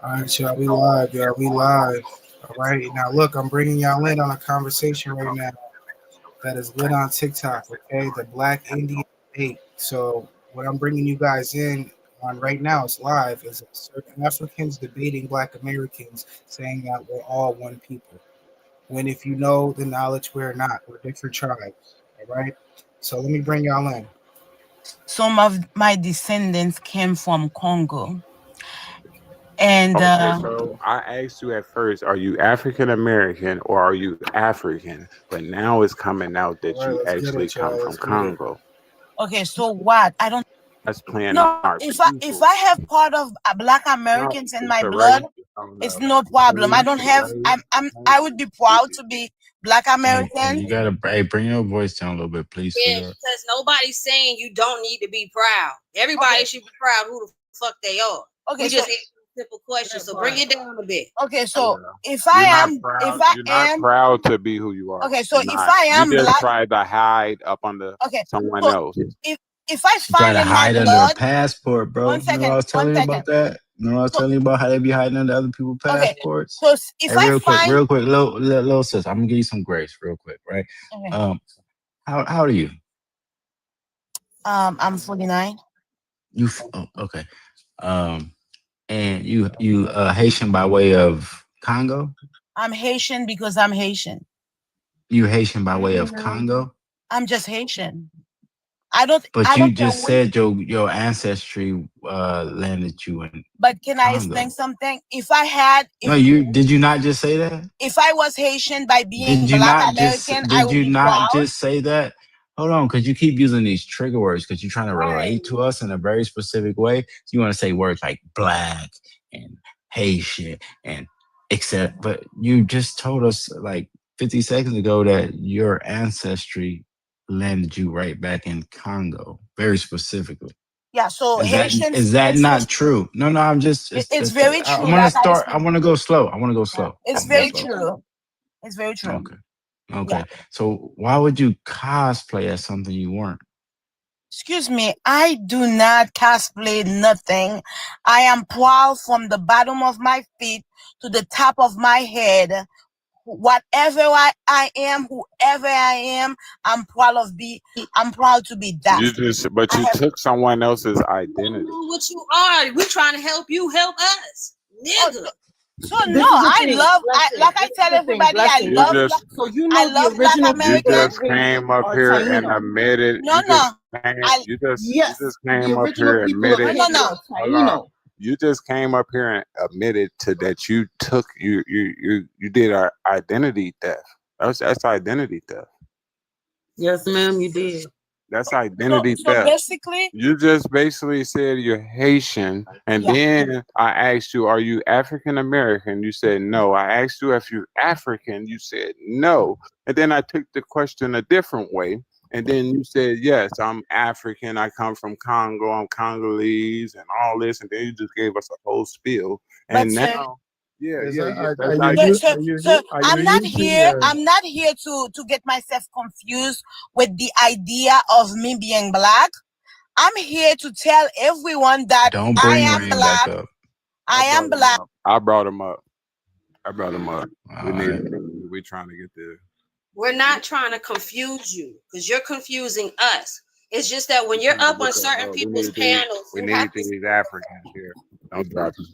All right, y'all, we live, y'all, we live. All right, now look, I'm bringing y'all in on a conversation right now that is lit on TikTok. Okay, the Black Indian debate. So what I'm bringing you guys in on right now, it's live, is certain Africans debating Black Americans, saying that we're all one people. When if you know the knowledge, we're not. We're different tribes. All right. So let me bring y'all in. Some of my descendants came from Congo. And Okay, so I asked you at first, are you African American or are you African? But now it's coming out All that right, you let's get actually it, come y'all. from Let's get it. Congo. okay, so what? I don't That's playing no. our If people. I have part of Black No, Americans in my so right, blood, oh, it's no. no problem. I don't have. Right, I would be proud to be Black Hey, American. you gotta bring your voice down a little bit, please, Yeah, sweetheart. because nobody's saying you don't need to be proud. Everybody Okay. should be proud who the fuck they are. Okay, We so just answer simple questions, so bring it down a bit. okay, so yeah. if You're I not am, if proud. I You're not am, proud to be who you are. okay, so You're if not. I You am just Black, try to hide up under okay, someone so else. if if I You try find to in my hide under a blood, passport, bro. one Remember I second, was one telling you second. about that? Remember I was So telling you about how they be hiding under other people's okay, passports? so if Hey, I find, real quick, little sis, I'm gonna give you some grace, real quick, right? okay, Um, how old are you? I'm 49. Oh, okay. Um, and you Haitian by way of Congo? I'm Haitian because I'm Haitian. You Haitian by way of Congo? I'm just Haitian. But I you don't care just which. said your ancestry landed you in But can I explain Congo. something? If I had, No, you did you not just say that? if I was Haitian by being Did you Black not American, just I did would you be not proud. just say that? Hold on, because you keep using these trigger words because you're trying to Right. relate to us in a very specific way. So you want to say words like black and Haitian and except, but you just told us like 50 seconds ago that your ancestry landed you right back in Congo, very specifically. Yeah, so Haitians, Is that not true? No, no, I'm just it's very I true. want to Like I start. I explained, want to go slow. I want to go slow. I it's want to go very slow. true. It's very true. Okay. Yeah. Okay. So why would you cosplay as something you weren't? Excuse me, I do not cosplay nothing. I am proud from the bottom of my feet to the top of my head. Whatever I am, whoever I am, I'm proud to be that. But I you have took someone else's We don't identity. know what you are. We trying to help you help us. oh, Nigga. so no, This is the I thing, love I blessing. like I This is tell the thing, everybody blessing. You just, So you I know the love Black original you people of American. just Haiti came up are here and Taino. admitted. No, no. I You Yes, just the came up original here and people of no admitted. no Haiti no. are Hold on. Taino. You just came up here and admitted to that you took you did our identity theft. That's identity theft. Yes, ma'am, you did. That's So identity so theft. basically, You just basically said you're Haitian, and yeah. then I asked you, "Are you African American?" You said no. I asked you if you're African. You said no, and then I took the question a different way, and then you said yes, I'm African. I come from Congo. I'm Congolese, and all this, and then you just gave us a whole spiel, But and sir, now, yeah, Is yeah, that, yeah. are That's how you you. are you I'm not using here. your I'm not here to get myself confused with the idea of me being Black. I'm here to tell everyone that Don't I bring am rain back Black. up. I am Black. I brought him up. I brought him up. All We need. right. We trying to get there. We're not trying to confuse you because you're confusing us. It's just that when you're Trying to up get on that. certain We people's need these. panels, We you need have to these Africans here. Don't drop them.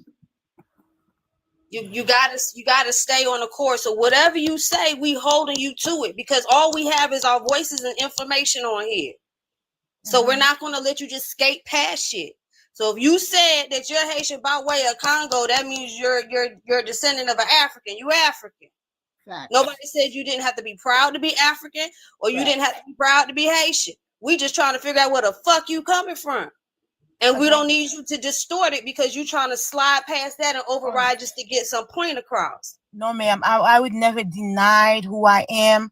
you gotta stay on the course. So whatever you say, we holding you to it because all we have is our voices and information on here. So we're not gonna let you just skate past shit. So if you said that you're Haitian by way of Congo, that means you're a descendant of an African. You African. Facts. Nobody said you didn't have to be proud to be African or you didn't have to be proud to be Haitian. We just trying to figure out where the fuck you coming from. And we don't need you to distort it because you're trying to slide past that and override just to get some point across. No, ma'am. I would never deny who I am.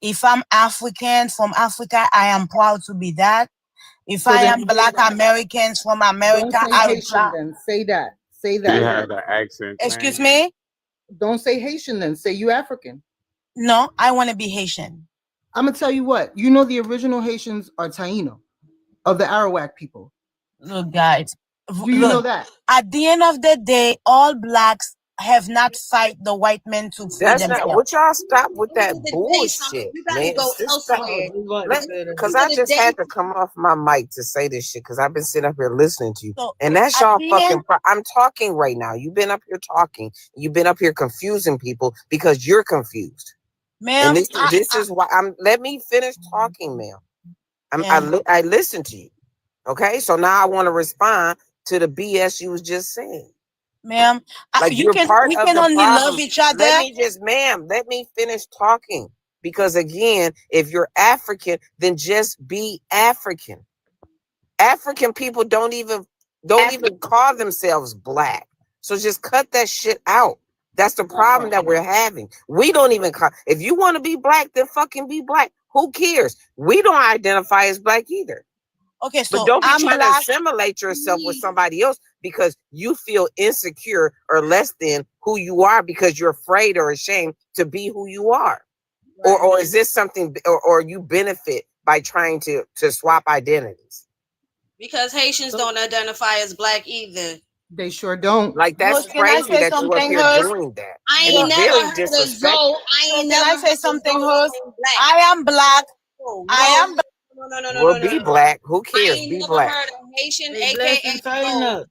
If I'm African from Africa, I am proud to be that. If So I then am Black Americans from America, don't say I would Haitian then. Say that. Say She that. had an accent excuse thing. me? Don't say Haitian then. Say you African. No, I want to be Haitian. I'm gonna tell you what. You know the original Haitians are Taino of the Arawak people. Look, guys, Do you know that? At the end of the day, all blacks have not fight the white men to free That's not themselves. what y'all stop with At the that end of the day, bullshit, you gotta man. go Just stop. elsewhere. Because End I of the just day, had to come off my mic to say this shit because I've been sitting up here listening to you. So And that's at y'all the fucking end, I'm talking right now. You've been up here talking. You've been up here confusing people because you're confused. ma'am, And this is why let me finish talking, ma'am. I listened to you. Okay, so now I want to respond to the BS you was just saying. ma'am, Like we you're part can of the only love problem. each other. Let me finish talking. Because again, if you're African, then just be African. African people don't even call themselves black. So just cut that shit out. That's the problem that we're having. We don't even call. If you want to be black, then fucking be black. Who cares? We don't identify as black either. Okay, so But don't be I'm trying black. to assimilate yourself with somebody else because you feel insecure or less than who you are because you're afraid or ashamed to be who you are. Right. Or is this something, or you benefit by trying to swap identities? Because Haitians don't identify as black either. They sure don't. Like that's Can I crazy say that you up something, here Hers? doing that. I And ain't it's never very heard of disrespectful. Zoe. I ain't Can never I say heard of something, Zoe Hers? being black. I am black. No, I am black. Well, be black. Who I cares? ain't Be never black. heard of Haitian, Hey, aka Blessing, tighten up,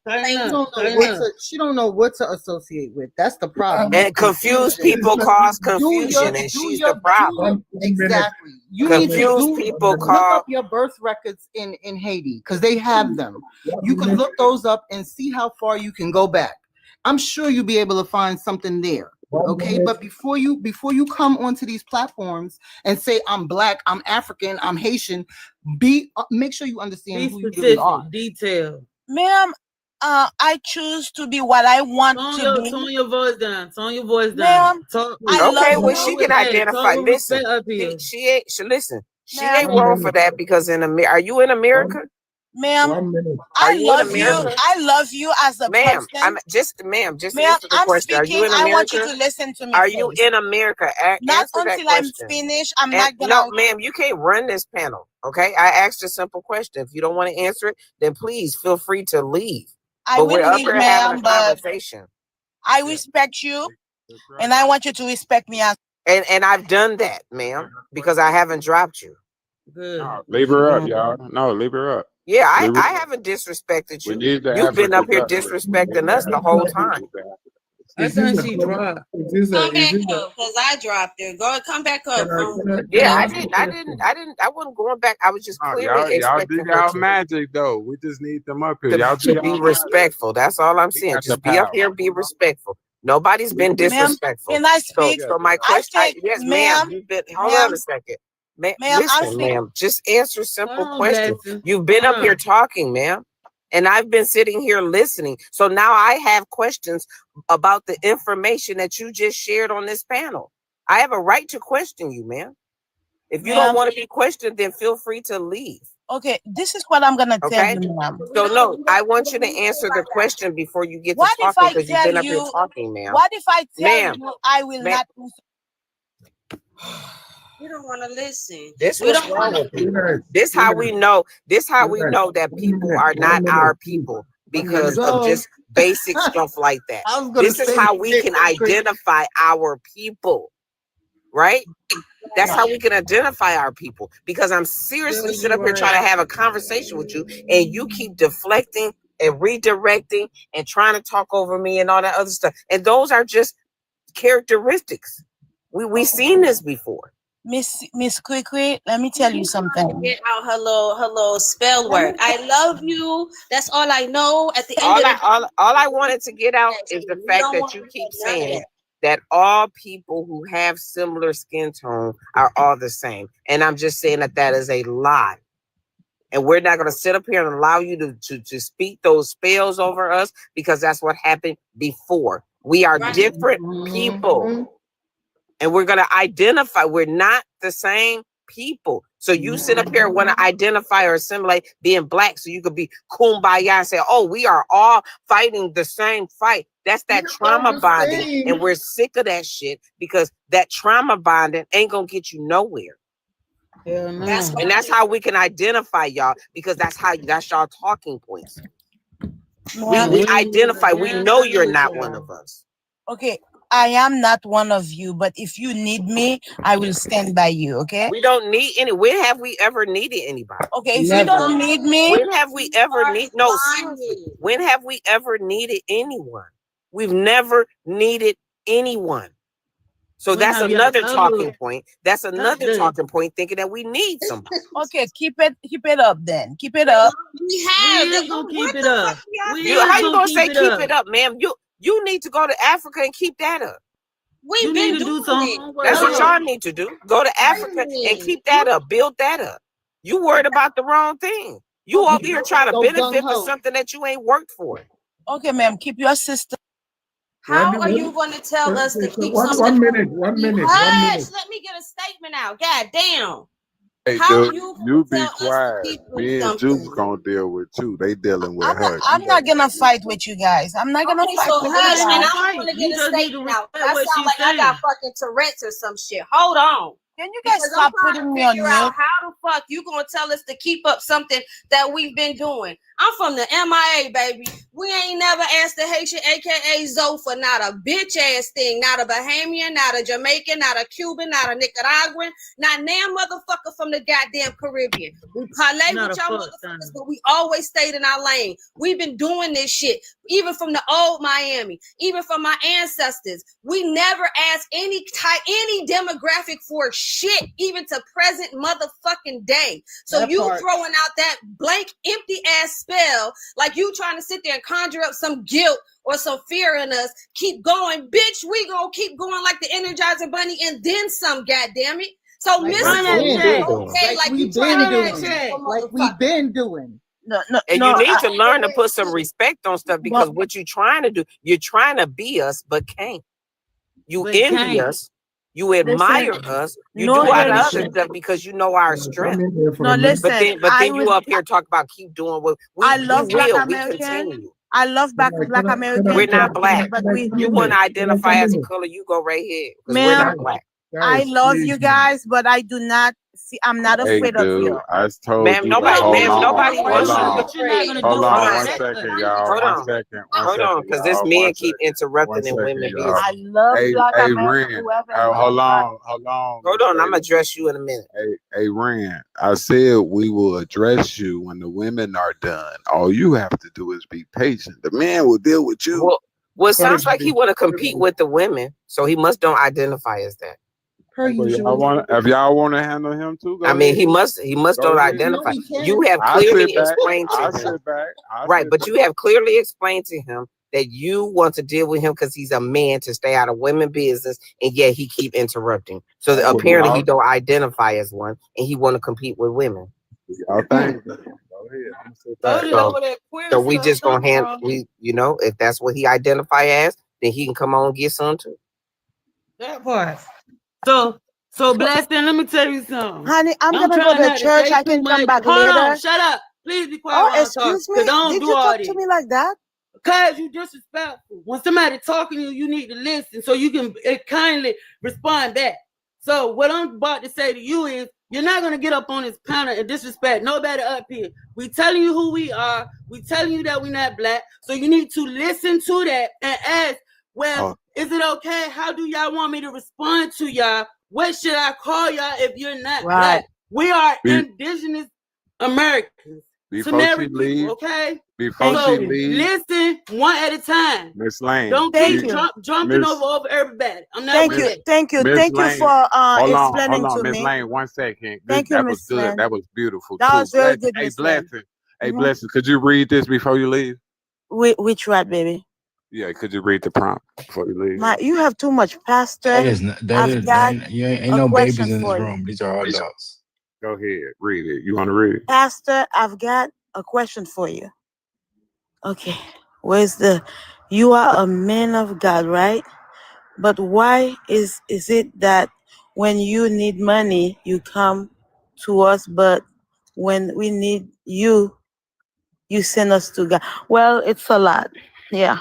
She don't know what to associate with. That's the problem. And confused people cause confusion, and she's the problem. Exactly. You Confused need to people look call. up your birth records in Haiti because they have them. You can look those up and see how far you can go back. I'm sure you'll be able to find something there. Okay, but before you come onto these platforms and say I'm black, I'm African, I'm Haitian, make sure you understand who you really are. Detail. Ma'am, I choose to be what I want to be. Tone your voice down. Tone your voice Ma'am, down. Okay, well she can identify. Listen, she ain't. Listen, she ain't wrong for that because in America, are you in America? Ma'am, I love you. I love you as a person. Just ma'am, answer the I'm question. speaking. Are you in America? I want you to listen to me. Are you in America? Not Answer that until I'm question. finished. I'm not gonna. No, ma'am, you can't run this panel. Okay, I asked a simple question. If you don't want to answer it, then please feel free to leave. I will leave, ma'am, but I respect you, and I want you to respect me as. And I've done that, ma'am, because I haven't dropped you. Good. No, leave her up, y'all. No, leave her up. Yeah, I haven't disrespected you. You've been up here disrespecting us the whole time. I think she dropped. Come back up, because I dropped her. Come back up. Yeah, I wasn't going back. I was just clearly y'all do y'all magic though. We just need them up here. Y'all to be respectful. That's all I'm saying. Just be up here and be respectful. Nobody's been disrespectful. Can I speak? So my question, yes, ma'am. You've been. Hold on a second. Listen, ma'am, just answer simple questions. You've been up here talking, ma'am, and I've been sitting here listening. So now I have questions about the information that you just shared on this panel. I have a right to question you, ma'am. If you don't want to be questioned, then feel free to leave. Okay, this is what I'm gonna tell you, ma'am. So no, I want you to answer the question before you get to talking because you've been up here talking, ma'am. What if I tell you I will not? You don't want to listen. This what's wrong with people. This how we know. This how we know that people are not our people because of just basic stuff like that. This is how we can identify our people, right? That's how we can identify our people. Because I'm seriously sitting up here trying to have a conversation with you, and you keep deflecting and redirecting and trying to talk over me and all that other stuff. And those are just characteristics. We've seen this before. Miss Quickly, let me tell you something. Get out her little spell work. I love you. That's all I know. At the end all I wanted to get out is the fact that you keep saying that all people who have similar skin tone are all the same, and I'm just saying that is a lie. And we're not going to sit up here and allow you to speak those spells over us because that's what happened before. We are different people. And we're going to identify. We're not the same people. So you sit up here and want to identify or assimilate being black so you could be kumbaya and say, oh, we are all fighting the same fight. That's that trauma bonding. And we're sick of that shit because that trauma bonding ain't going to get you nowhere. No. And that's how we can identify y'all because that's y'all talking points. We identify. We know you're not one of us. Okay, I am not one of you, but if you need me, I will stand by you. Okay. We don't need any. When have we ever needed anybody? Okay, if you don't need me, When have we ever seriously, when have we ever needed anyone? We've never needed anyone. So When that's have you another ever- talking point. That's another good. talking point, thinking that we need somebody. okay, keep it up then. Keep it up. We have. We is gonna What keep it the up. fuck we We are How is you gonna gonna say keep keep it it up, ma'am? You need to go to Africa and keep that up. We've You been need to doing do some it. homework. That's what Hold y'all on. need to do. Go to Africa and keep that up. Build that up. You worried about the wrong thing. You over here trying to So benefit gung-ho. for something that you ain't worked for. Okay, ma'am, keep your sister. How are you going to tell us to keep One something? minute, 1 minute, 1 Hush, minute. let me get a statement out. God damn. Hey, How dude, you you tell be us to quiet. keep Me and something? Juice gonna deal with you. They dealing with her. I'm not gonna fight with you guys. I'm not gonna Okay, fight so with hush, you and guys. I'm going to You get a just need to statement out. respect I what sound she's like I got saying. fucking Tourette's or some shit. Hold on. Can you guys Because stop I'm trying putting to me on figure mute? out how the fuck you gonna tell us to keep up something that we've been doing. I'm from the MIA, baby. We ain't never asked the Haitian, aka Zoe, for not a bitch ass thing, not a Bahamian, not a Jamaican, not a Cuban, not a Nicaraguan, not damn motherfucker from the goddamn Caribbean. We parlay Not with a y'all fuck, motherfuckers, son. but we always stayed in our lane. We've been doing this shit, even from the old Miami, even from my ancestors. We never asked any demographic for shit, even to present motherfucking day. So That you part. throwing out that blank, empty ass spell, like you trying to sit there and conjure up some guilt or some fear in us. Keep going, bitch. We gonna keep going like the Energizer Bunny and then some. Goddamn it. So Like Mr. run that Boo, check. okay, like you we've trying been to Run that doing. check. Like we've been doing. No, And no, you need I- to learn to put some respect on stuff because what you're trying to do, you're trying to be us, but can't. You But envy can't. us, you admire Listen, us, you no do all the other Haitian. stuff because you know our Come strength. in here for No, a minute. listen. But I then you will. up here talk about keep doing what I we love Black will, we American. continue. I love Black Can I American. We're not black. But come we, You in want to there? identify Can I as a come in? color, you go right here because we're ma'am, not black. I Guys, love please, you man. guys, but I do not see. I'm not Hey, afraid of dude, you. I told Ma'am, you nobody, to hold ma'am, on. nobody Hold wants you to on. be But you're not gonna Hold do on all one that. second, y'all. Hold One on. second. Hold on, because this man keep interrupting and women being. I love Black Hey, American. Ren. Whoever. Hold on. Hold on, I'm gonna address you in a minute. Hey, Ren. I said we will address you when the women are done. All you have to do is be patient. The man will deal with you. Well, it sounds like he want to compete with the women, so he must don't identify as that. Per usual. If y'all want to handle him too, go I mean, ahead. he must Go don't ahead. identify. No, he can't. You have I clearly sit back. explained to I him, sit back. I right? sit But back. you have clearly explained to him that you want to deal with him because he's a man to stay out of women business, and yet he keep interrupting. So that Well, apparently he y'all- don't identify as one, and he want to compete with women. Y'all think. Go ahead. I'm gonna sit back. So we just gonna handle if that's what he identify as, then he can come on and get some too. That part. So Blasting, let me tell you something. Honey, I'm gonna go trying to not church. say I too can come much. back Hold later. on, shut up. Please be quiet Oh, while I talk. excuse me. Because I don't Did do you all talk this. to me like that? Because you disrespectful. When somebody talking to you, you need to listen so you can kindly respond back. So what I'm about to say to you is, you're not gonna get up on this panel and disrespect nobody up here. We telling you who we are. We telling you that we're not black. So you need to listen to that and ask, well, is it okay? How do y'all want me to respond to y'all? What should I call y'all if you're not black? We are indigenous Americans. Before she leave, okay? Before So she leave, listen one at a time. Miss Lane. Don't keep jumping over everybody. I'm not Thank with you, that. thank you, Miss thank you Lane, for hold explaining on, to Miss me. Lane, 1 second. Thank you, That was Miss good. Lane. That was beautiful That too. was very good, Miss Lane. Blessing. Hey, Blessing, could you read this before you leave? Which right, baby? Yeah, could you read the prompt before you leave? You have too much, Pastor. Ain't no babies in this room. These are all adults. Go ahead, read it. You want to read it? Pastor, I've got a question for you. Okay, you are a man of God, right? But why is it that when you need money, you come to us, but when we need you, you send us to God? Well, it's a lot. Yeah.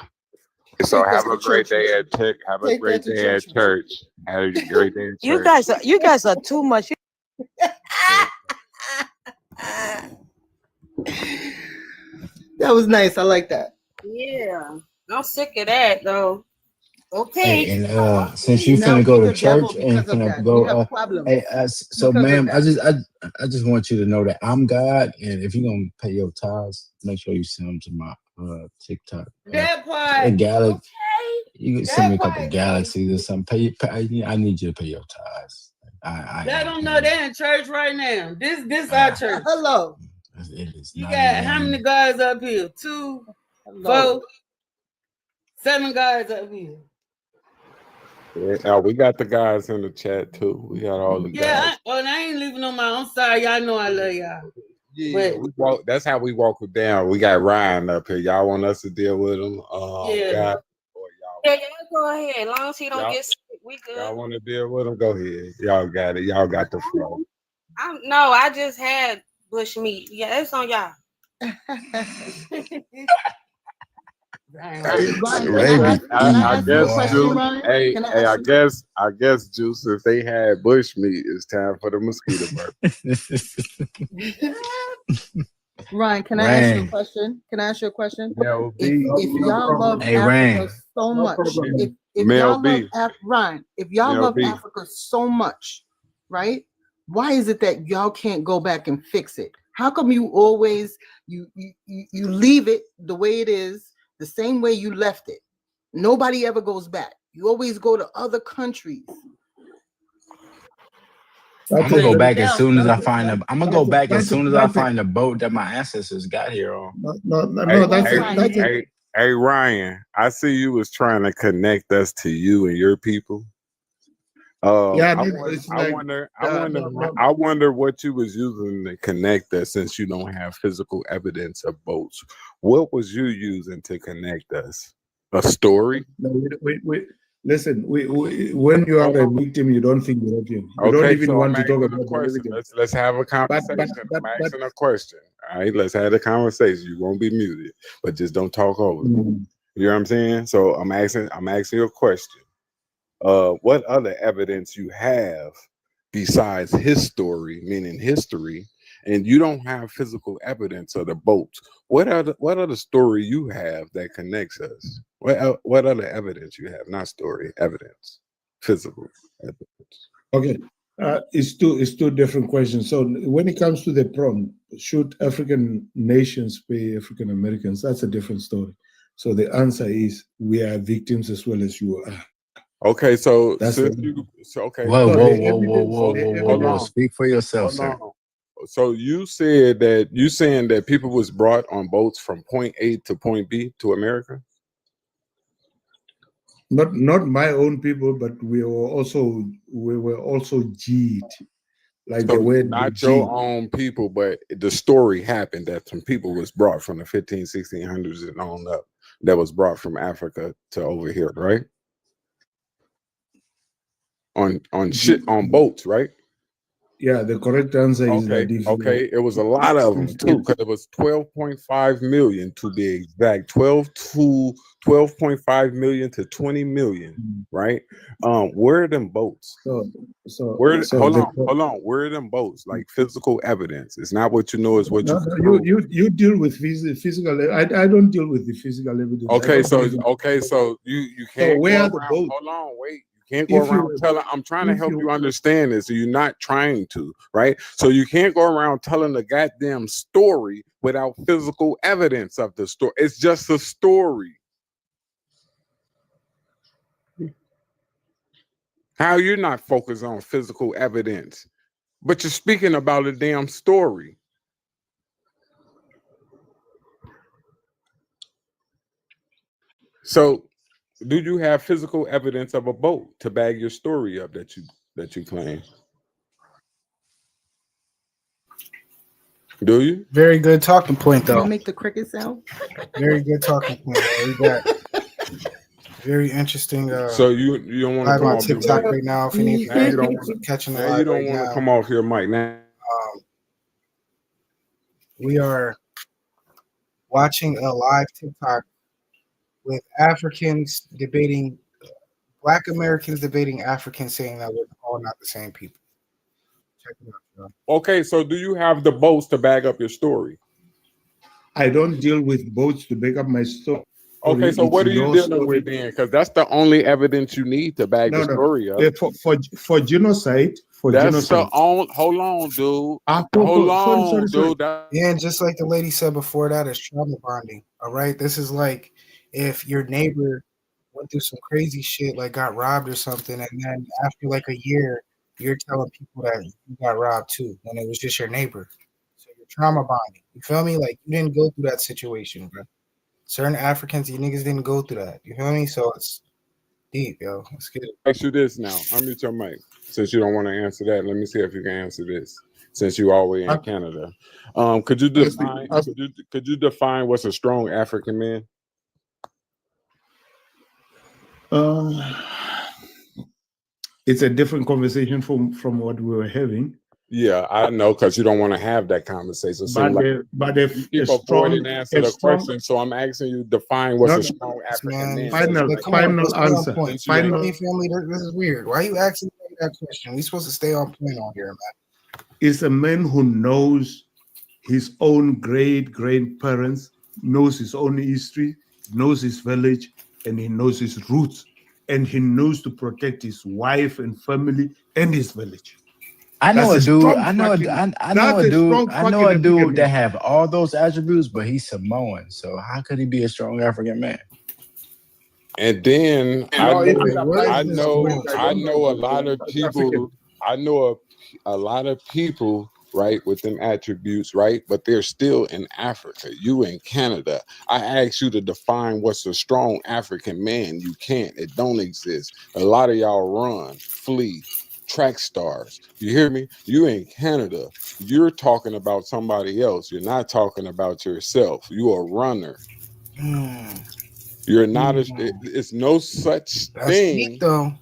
So have a great day at church. Have a great day at church. Have a great day at church. You guys are too much. That was nice. I like that. Yeah, I'm sick of that though. Hey, Okay. and since you Now finna go he's to the devil church and because of finna that. go, We have problems hey, so because of ma'am, that. I just want you to know that I'm God, and if you're gonna pay your tithes, make sure you send them to my TikTok. That A part. galaxy, Okay. you can send me That a couple part. galaxies or something. I need you to pay your tithes. I Let am them know paying. they're in church right now. This our Uh, church. Hello. it is You not got how many even. guys up here? 2, Hello. 4, 7 guys up here. Yeah, we got the guys in the chat too. We got all the guys. Yeah, and I ain't leaving on my own side. Y'all know I love y'all. Yeah, But we walk. That's how we walk it down. We got Ryan up here. Y'all want us to deal with him? yeah, God, or Yeah, go ahead. As long as he don't y'all, get sick, we good. y'all want to deal with him? Go ahead. Y'all got it. Y'all got the flow. I just had bush meat. Yeah, it's on y'all. Ryan, can Ray I be I ask you a guess, eating, question, Juice. boy. Ryan? Hey, Can I hey, ask you? I guess, Juice. If they had bush meat, it's time for the mosquito burger. Ryan, can I ask you a Rain. question? Can I ask you a question? Mel If B. y'all love Hey, Africa Rain. so much, if Mel y'all love B. Ryan, if y'all Mel love B. Africa so much, right? Why is it that y'all can't go back and fix it? How come you always you leave it the way it is, the same way you left it? Nobody ever goes back. You always go to other countries. I'm gonna go back as soon as I find That's I'm gonna go back as that's soon as I that's find the boat that my ancestors got here on. Hey, that's hey, Ryan. I see you was trying to connect us to you and your people. yeah. I Like wonder what you was using to connect us, since you don't have physical evidence of boats. What was you using to connect us? A story? no, wait. Listen, when you are a victim, you don't think European. You don't Okay, even so I'm want to talk asking a about the question. evidence. Let's have a conversation. I'm asking a question. All right, let's have a conversation. You won't be muted, but just don't talk over me. You know what I'm saying? So I'm asking you a question. What other evidence you have besides his story, meaning history, and you don't have physical evidence of the boat? What other story you have that connects us? What other evidence you have? Not story, evidence, physical evidence. Okay, it's two different questions. So when it comes to the prompt, should African nations pay African Americans? That's a different story. So the answer is we are victims as well as you are. Okay, so That's since the, you okay, Whoa, so whoa, the whoa, whoa, evidence. whoa, The whoa, whoa, hold whoa. evidence. on, Speak for yourself, hold sir. on. So you said that saying that people was brought on boats from point A to point B to America? Not my own people, but we were also G'd, like the So word not G. your own people, but the story happened that some people was brought from the 1600s and on up, that was brought from Africa to over here, right? On boats, right? Yeah, the correct answer is that Okay. It was a lot of them too, because it was 12.5 million to be exact. 12.5 million to 20 million, right? Where are them boats? Hold on. Where are them boats? Like physical evidence. It's not what you know, is what you can prove. you deal with physical. I don't deal with the physical evidence. Okay, so you can't where go are the around. boats? Hold on, wait. You can't go around telling. I'm trying to help you understand this, so you're not trying to, right? So you can't go around telling the goddamn story without physical evidence of the story. It's just a story. How you're not focused on physical evidence, but you're speaking about a damn story. So, do you have physical evidence of a boat to bag your story up that you claim? Do you? Very good talking point, Can you though. make the cricket sound? Very good talking point. We got very interesting. So you don't want to Live come on off your TikTok mic. right now. If any Now you don't want catching the now you live don't right want to now, come off your mic now. We are watching a live TikTok with Africans debating, Black Americans debating Africans, saying that we're all not the same people. Check it out, y'all. Okay, so do you have the boats to bag up your story? I don't deal with boats to back up my story. Okay, so It's what are you your dealing story. with then? Because that's the only evidence you need to back the No. story up. For genocide, That's the genocide. only. Hold on, dude. Sorry. Dude. That, Yeah, and just like the lady said before, that is trauma bonding. All right, this is like if your neighbor went through some crazy shit, like got robbed or something, and then after like a year, you're telling people that you got robbed too, when it was just your neighbor. So you're trauma bonding. You feel me? Like you didn't go through that situation, bro. Certain Africans, you niggas didn't go through that. You feel me? So it's deep, yo. Let's get it. ask you this now. Unmute your mic. Since you don't want to answer that, let me see if you can answer this. Since you all the way in Canada, could you define? Could you define what's a strong African man? It's a different conversation from what we were having. Yeah, I know, because you don't want to have that conversation. So But if you keep avoiding answer the question, so I'm asking you define what's a strong African man. Final answer. Family, this is weird. Why are you asking me that question? We supposed to stay on point on here, man. Is a man who knows his own great grandparents, knows his own history, knows his village, and he knows his roots, and he knows to protect his wife and family and his village. I know That's a a dude. strong I know fucking- a that's a strong dude. I know a fucking dude African that man. have all those attributes, but he's Samoan. So how could he be a strong African man? And then I know a lot of people. I know a lot of people, right, with them attributes, right, but they're still in Africa. You in Canada. I asked you to define what's a strong African man. You can't. It don't exist. A lot of y'all run, flee, track stars. You hear me? You in Canada. You're talking about somebody else. You're not talking about yourself. You a runner. You're not. It's no such That's thing. deep, though.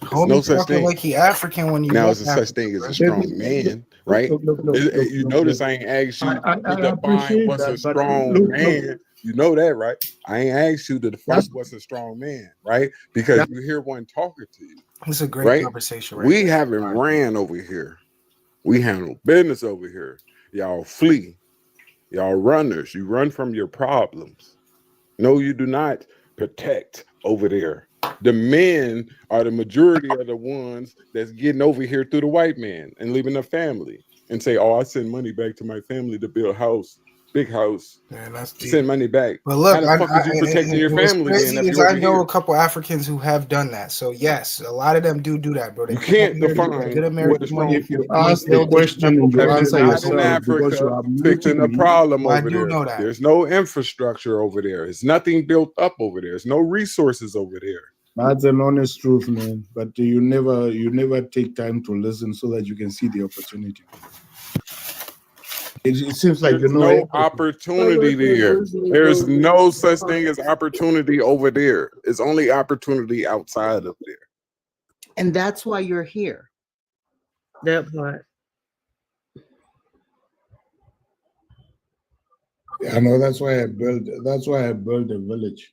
It's no such thing. Like he African when you now left it's a such thing as a strong man, right? You notice I ain't asked you to define what's a strong man. You know that, right? I ain't asked you to define what's a strong man, right? Because you hear one talking to you. It's a great conversation, right? We haven't ran over here. We handle business over here. Y'all flee. Y'all runners. You run from your problems. No, you do not protect over there. The men are the majority of the ones that's getting over here through the white man and leaving their family and say, oh, I send money back to my family to build a house, big house. Man, that's deep. Send money back. But look, how the fuck is you protecting your family then if you I over know here? a couple Africans who have done that. So yes, a lot of them do that, bro. They You can't define good American money. If you ask the question and you answer not yourself in because you Africa are fixing the making problem Well, I over do there. know that. There's no infrastructure over there. There's nothing built up over there. There's no resources over there. That's an honest truth, man. But you never take time to listen so that you can see the opportunity. It seems like There's no opportunity there. There's no such thing as opportunity over there. It's only opportunity outside of there. And that's why you're here. That part. I know that's why I built a village.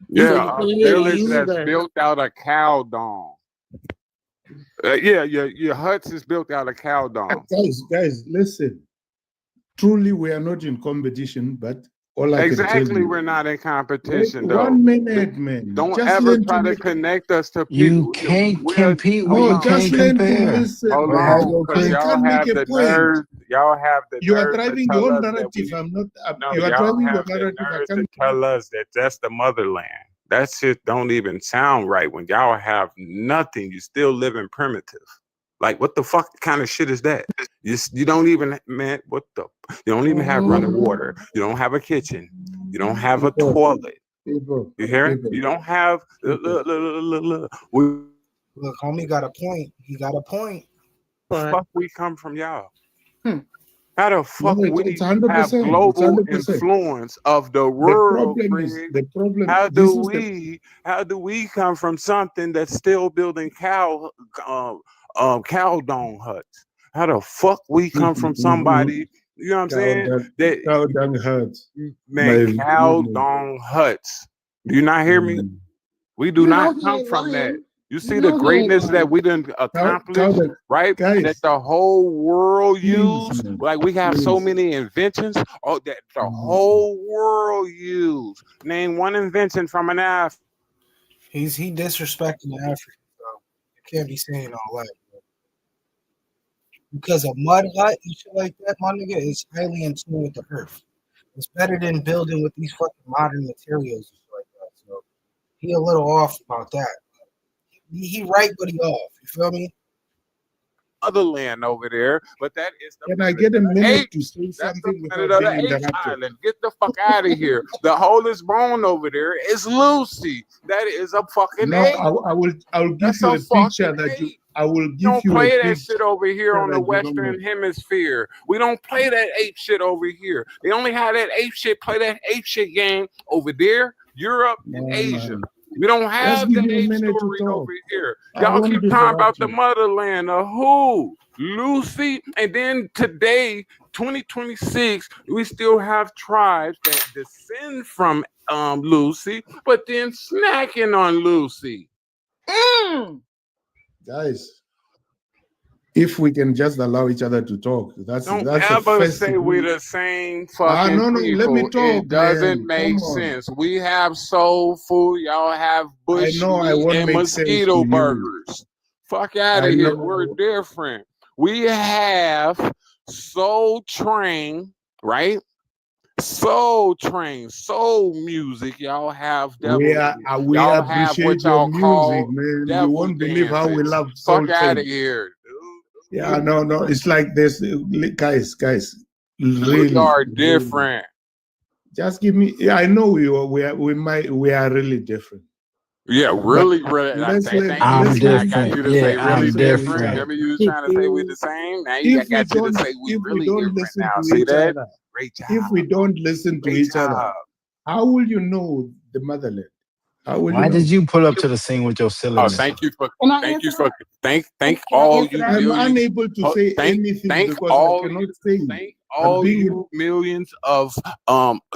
Yeah, a village that's built out of cow dung. Yeah, your huts is built out of cow dung. Guys, listen. Truly, we are not in competition, but all I can tell Exactly, you, we're not in competition, though. 1 minute, man. Don't Just ever learn try to listen. connect us to people. You can't compete when No, you just can't learn to compare. listen. Hold man. on, because You y'all can't have make the a point. nerve. Y'all have the You are nerve to driving tell your us that narrative. we. I'm not. No, You are y'all driving your have the narrative. I nerve to can't. tell us that that's the motherland. That shit don't even sound right. When y'all have nothing, you still living primitive. Like, what the fuck kind of shit is that? You don't even, man, what the? You don't even have running water. You don't have a kitchen. You don't have a toilet. People, You hear it? people. You don't have. Look, homie got a point. He got a point. Fuck, we come from y'all. How the fuck No, we it's have 100%. global It's 100%. influence of the The world? problem is Craig? the problem. How This do is the how do we come from something that's still building cow dung huts? How the fuck we come from somebody? You know what I'm saying? cow dung huts. Man, My cow goodness. dung huts. Do you not hear me? We do not come from that. You see the No, greatness that we done accomplished, Calvin, right? guys, That the whole world please, use. man, Like we have so please. many inventions. Oh, that the whole world use. Name one invention from an African. He disrespecting the Africans, so you can't be saying all that. Bro. Because a mud hut and shit like that, my nigga, is highly in tune with the earth. It's better than building with these fucking modern materials and shit like that. So he a little off about that. He right, but he off. You feel me? Other land over there, but that is the Can I get a minute to say That's the something planet without of being the H interrupted? Island. Get the fuck out of here. The oldest bone over there is Lucy. That is a fucking No, ape. I will give That's you a a picture fucking that you. ape. I will We give don't you a play that picture shit over here on the that you don't know. Western Hemisphere. We don't play that ape shit over here. They only have that ape shit, play that ape shit game over there, Europe and Asia. We don't have give the me a ape minute to stories talk. over here. I Y'all won't keep talking about interrupt the you. motherland of who? Lucy. And then today, 2026, we still have tribes that descend from Lucy, but then snacking on Lucy. Guys, if we can just allow each other to talk, that's Don't the ever first say thing. we're the same fucking No, let me people. talk, It doesn't man. make Come on. sense. We have soul food. Y'all have bush know I meat won't and make sense mosquito to you. burgers. Fuck out I of here. know. We're different. We have Soul Train, right? Soul Train, soul music. Y'all have devil. We Y'all have appreciate what your y'all music, call man. You devil won't believe how we dances. love Soul Fuck out Train. of here. Yeah, no. It's like this, guys. We Really, are really. different. Just give me. Yeah, I know we are really different. Yeah, But really. let's Thank let- you. I'm let's I let- got different. you to Yeah, say really I'm different. different. Remember you was trying to say we the same. Now you If we got you to don't, say we if we really don't different listen now. to See each that? other, Great job. if we don't listen to Great each other, job. how will you know the motherland? How will Why you know? did you pull up to the scene with your Oh, silliness? thank you for Can I thank you answer for thank Can I all answer you that? I'm millions. unable to say Thank anything because all I cannot you say. thank all being- you millions of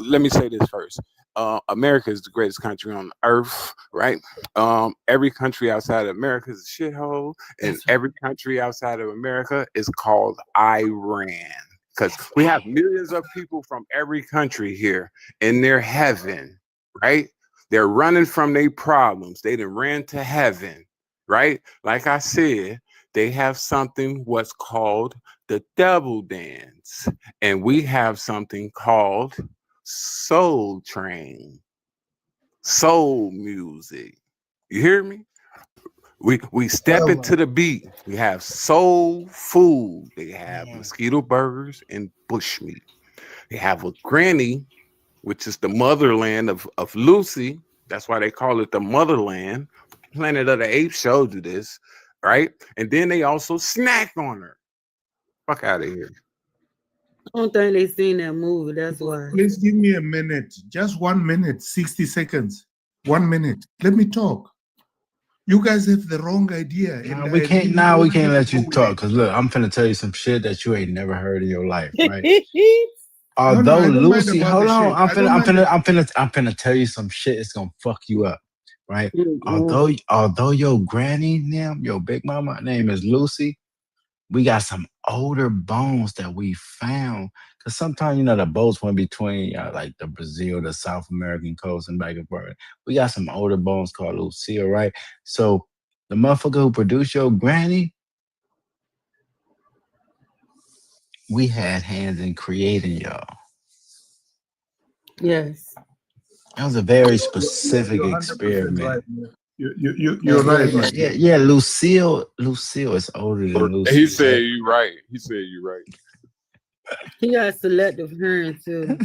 let me say this first. America is the greatest country on earth, right? Every country outside of America is a shithole, and every country outside of America is called Iran. Because we have millions of people from every country here in their heaven, right? They're running from their problems. They done ran to heaven, right? Like I said, they have something what's called the devil dance, and we have something called Soul Train, soul music. You hear me? We step Well, into the beat. We have soul food. They have mosquito burgers and bushmeat. They have a granny, which is the motherland of Lucy. That's why they call it the motherland. Planet of the Apes showed you this, right? And then they also snack on her. Fuck out of here. I don't think they seen that movie. That's why. Please give me a minute, just 1 minute, 60 seconds. 1 minute. Let me talk. You guys have the wrong idea. Nah, and we I can't. really Nah, we want can't to let you go with talk. it. Cause look, I'm finna tell you some shit that you ain't never heard in your life, right? No, Although I don't mind Lucy, about hold the on, shit. I don't mind I'm finna tell you some shit. It's gonna fuck you up, right? Mm-mm. Although your granny name, your big mama name is Lucy, we got some older bones that we found. Cause sometimes the boats went between like the Brazil, the South American coast, and back and forth. We got some older bones called Lucille, right? So the motherfucker who produced your granny, we had hands in creating y'all. Yes. That was a very specific You're 100% experiment. right, man. You're right, man. Yeah. Lucille is older than Lucy. He said you right. He said you right. He got selective hearing too.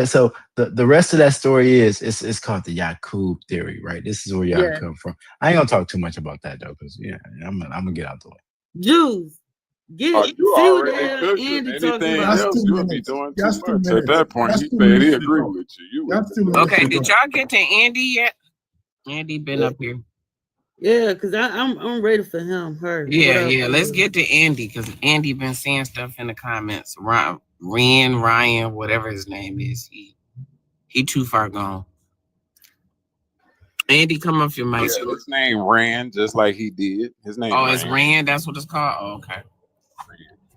So the rest of that story is called the Yakub theory, right? This is where y'all Yeah. come from. I ain't gonna talk too much about that though, because I'm gonna get out the way. Jews, Oh, see you what the already hell cooking. Andy talking Anything about. else, Just 2 you would be minutes. doing too Just 2 much. At minutes. that point, Just he 2 said he minutes to agreed talk. with you. You would Just 2 minutes Okay, to did talk. y'all get to Andy yet? Andy been up here. Yeah, because I'm ready for him. Her. Yeah. Let's get to Andy because Andy been saying stuff in the comments. Ryan, whatever his name is, he too far gone. Andy, come off your mic. Yeah, his name Rand, just like he did. His name. Oh, it's Rand. That's what it's called. Oh, okay.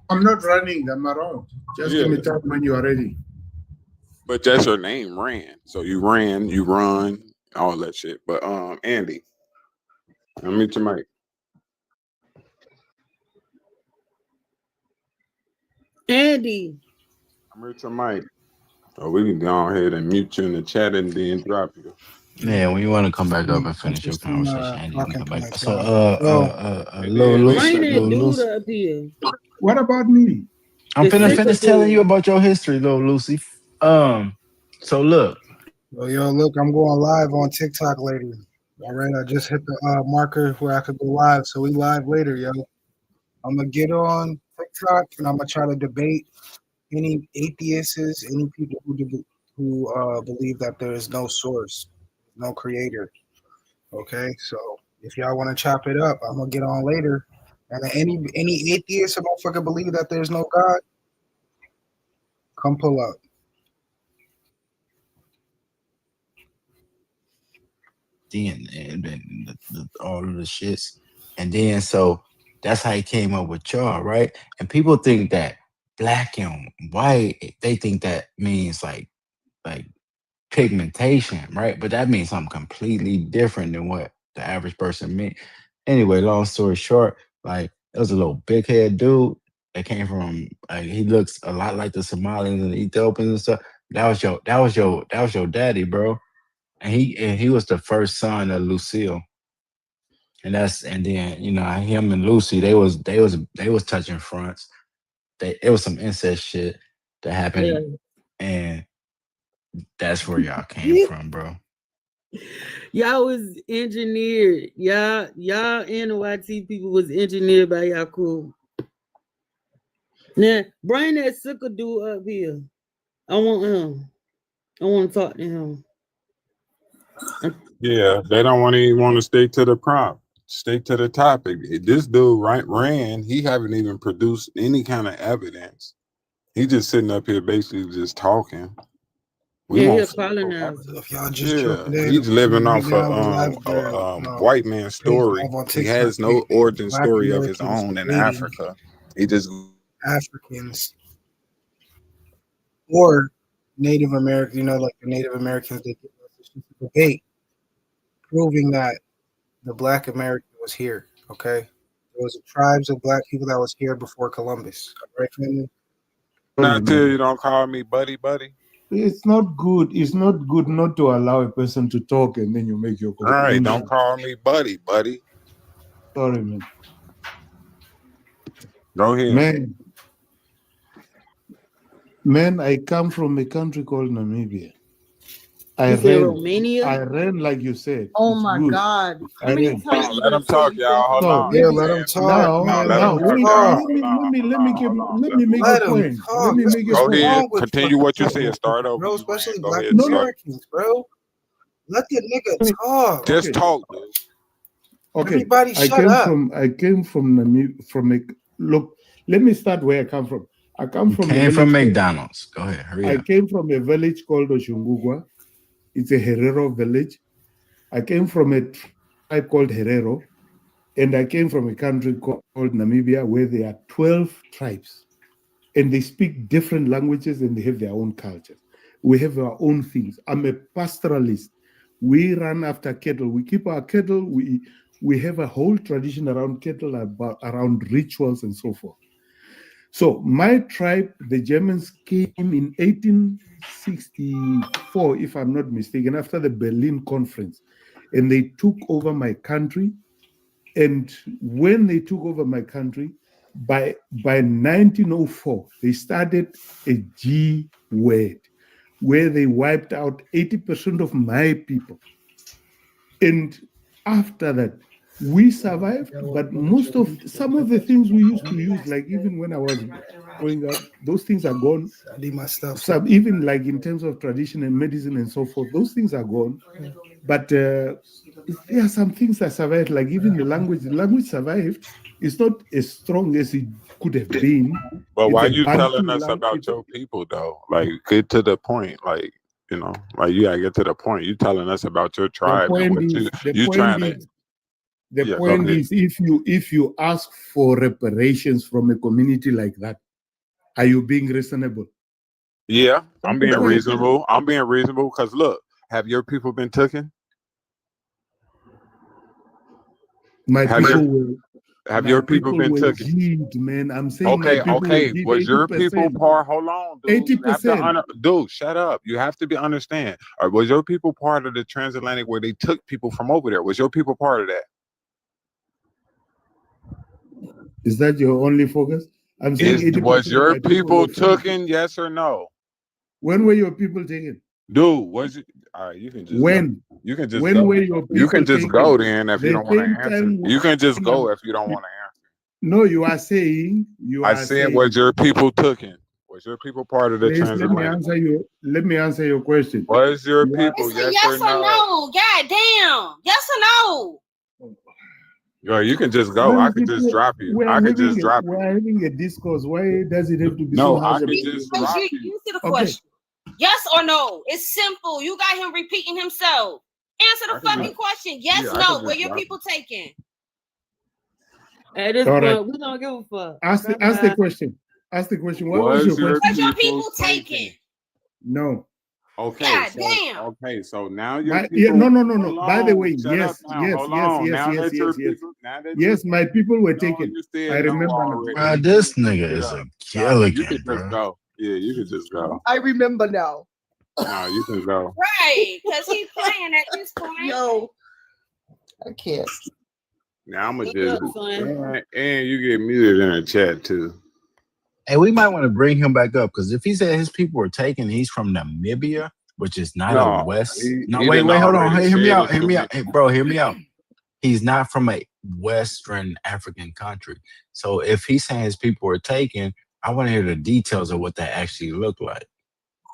I'm not running. I'm around. Just give me time when you are ready. But that's your name, Rand. So you ran, you run, all that shit. But Andy, unmute your mic. Andy. Unmute your mic. Oh, we can go ahead and mute you in the chat and then drop you. Yeah, when you want to come back up and finish your conversation, Andy, you can come back. So, Lil Lucy. Up here. What about me? I'm finish telling you about your history, Lil Lucy. So look. Yo, look, I'm going live on TikTok later. All right, I just hit the marker where I could go live, so we live later, yo. I'm gonna get on TikTok and I'm gonna try to debate any atheists, any people who believe that there is no source, no creator. Okay, so if y'all want to chop it up, I'm gonna get on later. And any atheist or motherfucker believe that there's no God, come pull up. And all of the shits, and then so that's how he came up with y'all, right? And people think that black and white, they think that means like pigmentation, right? But that means something completely different than what the average person meant. Anyway, long story short, like it was a little big head dude that came from he looks a lot like the Somalians and the Ethiopians and stuff. That was your daddy, bro. And he was the first son of Lucille. And then you know, him and Lucy, they was touching fronts. It was some incest shit that happened, and that's where y'all came from, bro. Y'all was engineered. Y'all NYT people was engineered by Yakub. Now, bring that sicker dude up here. I want him. I want to talk to him. Yeah, they don't want to stick to the prompt, stick to the topic. This dude, Rand, he haven't even produced any kind of evidence. He just sitting up here basically just talking. He's colonizer. He's living off white man's story. He has no origin story of his own in Africa. He just Africans or Native Americans, you know, like the Native Americans, they did a debate proving that the Black America was here. Okay, there was tribes of Black people that was here before Columbus. Right, family? Not till you don't call me buddy. It's not good. It's not good not to allow a person to talk and then you make your conclusion. All right, don't call me buddy. Sorry, man. Go ahead. Man, I come from a country called Namibia. I ran like you said. Oh my God. Let him talk, y'all. Hold on. Yeah, let him talk. Let me make a point. Go ahead. Continue what you said. Start over. Bro, especially Black Americans, bro. Let the nigga talk. Just talk, dude. Okay. Everybody shut up. I came from Namibia. Look, let me start where I come from. I come from McDonald's. Go ahead. Hurry up. I came from a village called Oshungugwa. It's a Herero village. I came from a tribe called Herero, and I came from a country called Namibia where there are 12 tribes, and they speak different languages and they have their own culture. We have our own things. I'm a pastoralist. We run after cattle. We keep our cattle. We have a whole tradition around cattle, around rituals and so forth. So my tribe, the Germans, came in 1864, if I'm not mistaken, after the Berlin Conference, and they took over my country. And when they took over my country, by 1904, they started a G word, where they wiped out 80% of my people. And after that, we survived, but some of the things we used to use, like even when I was growing up, those things are gone. I need my stuff. Even like in terms of tradition and medicine and so forth, those things are gone. But there are some things that survived, like even the language. The language survived. It's not as strong as it could have been. But why are you telling us about your people, though? Like, get to the point. Like, You know, like you gotta get to the point. You telling us about your The tribe and point what is, you trying to. the Yeah, go point ahead. is, if you ask for reparations from a community like that, are you being reasonable? Yeah, I'm That's the being point. reasonable. I'm being reasonable because look, have your people been taken? My Have people your were have my your people people been were taken? G'd, man. I'm saying my Okay, people were okay. G'd Was your people 80%. part? Hold on, dude. You have to 80%. dude. Shut up. You have to be understand. Or was your people part of the transatlantic where they took people from over there? Was your people part of that? Is that your only focus? I'm saying 80% Was of your my people were people from. taken? Yes or no? When were your people taken? Dude, was it? All right, you can just go. When? You can just When go. were your You can people just go taken? then if you The don't want to same answer. time. You can just Hang go on. if you don't want to answer. No, you are saying I said, was your people taken? Was your people part of the Please let me transatlantic? answer you. Let me answer your question. Was your You are- people? It's a Yes yes or or no? no. God damn. Yes or no. Yo, you can just go. Why I is could it just so- drop you. we are I could just having a- drop we you. are having a discourse. Why does it have to be No, so I harsh? could about just it? Because drop you you. answer the Okay. question. Yes or no. It's simple. You got him repeating himself. Answer I the could fucking just- question. Yes, yeah, I no. could Where just your drop people taken? At this All point, right. we don't give a fuck. Ask the Bye-bye. question. Ask the question. What was your your question? Where's your people people taken? No. Okay, God so damn. okay, so now your My, people. yeah, no. Hold By the on, way, shut yes, up now. yes, Hold yes, on. yes, Now yes, that yes, your yes. people, now that Yes, you, my people were no, taken. you said I no remember now. already. Bro, this nigga Shut is up. a Stop it. killer, You can just bro. go. Yeah, you can just go. I remember now. No, you can go. Right. Because he's playing at this point. Yo, I can't. Now I'm gonna What's up, just son? and you get muted in the chat too. Hey, we might want to bring him back up because if he said his people were taken, he's from Namibia, which is not a No, West. he Wait, done hold on. already Hey, hear me said out. it Hear to me me. out. Hey, bro, hear me out. He's not from a Western African country. So if he's saying his people were taken, I want to hear the details of what that actually looked like.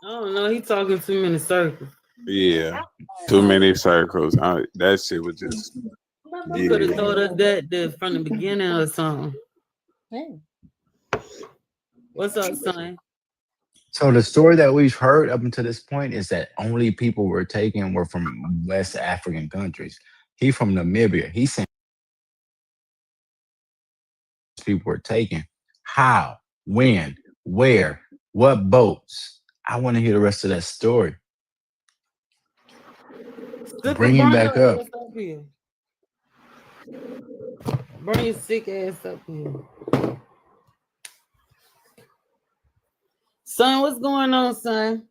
I don't know. He talking too many circles. Yeah, too many circles. That shit was just. You could have Yeah. told us that from the beginning or something. Hey. What's up, son? So the story that we've heard up until this point is that only people were taken were from West African countries. He from Namibia. He's saying people were taken. How? When? Where? What boats? I want to hear the rest of that story. Bring him back up. Here. Bring your sick ass up here. Son, what's going on, son?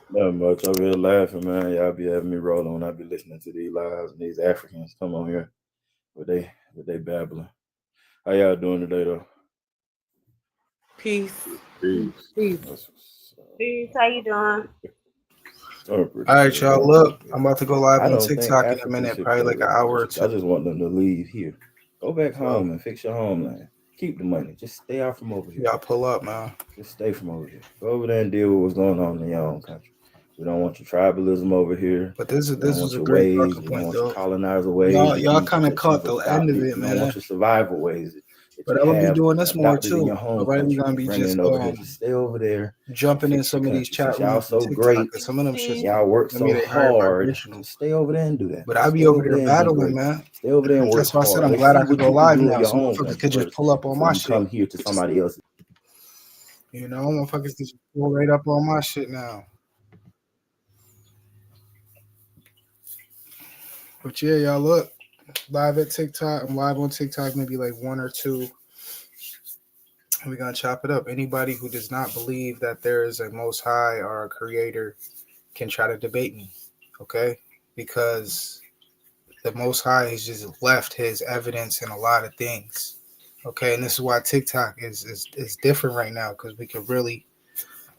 Not much. I'm here laughing, man. Y'all be having me roll on. I be listening to these lives and these Africans come on here with they babbling. How y'all doing today though? Peace. Peace. Peace. Peace. How you doing? All right, y'all. Look, I'm about to go live I on don't think TikTok in a Africans minute, should probably play like an hour or two. I just want them to leave here. Go back home and fix your homeland. Keep the money. Just stay out from over here. Y'all pull up, man. Just stay from over here. Go over there and deal with what's going on in your own country. We don't want your tribalism over here. But this We don't was want a your great ways. talking We don't point, want your though. colonizer ways. Y'all kind of caught the end of it, We don't man. want your survival ways. But I'm gonna be doing this more adopted in too. your home All right, we're country. gonna be Bringing just it over here. Just stay over there. jumping in Fix some your of these country. chat Since y'all rooms so on TikTok, great, because some of them shit, y'all work to me, so they hard hard. vibrational. Just stay over there and do that. But I Just be stay over over here there and be battling, great. man. Stay over there and work That's why I said hard. I'm Let's glad see I could what go you can live do in now. your Some home motherfuckers country could just first pull up on before my you shit. come here to somebody else. You know, motherfuckers just pull right up on my shit now. But yeah, y'all look live at TikTok. I'm live on TikTok, maybe like 1 or 2. We're gonna chop it up. Anybody who does not believe that there is a most high or a creator can try to debate me, okay? Because the most high has just left his evidence in a lot of things. Okay, and this is why TikTok is different right now, because we could really,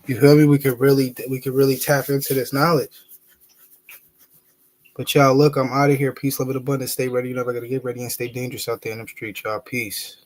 you feel me? We could really tap into this knowledge. But y'all, look, I'm out of here. Peace, love, and abundance. Stay ready. You're never gonna get ready, and stay dangerous out there in the streets, y'all. Peace.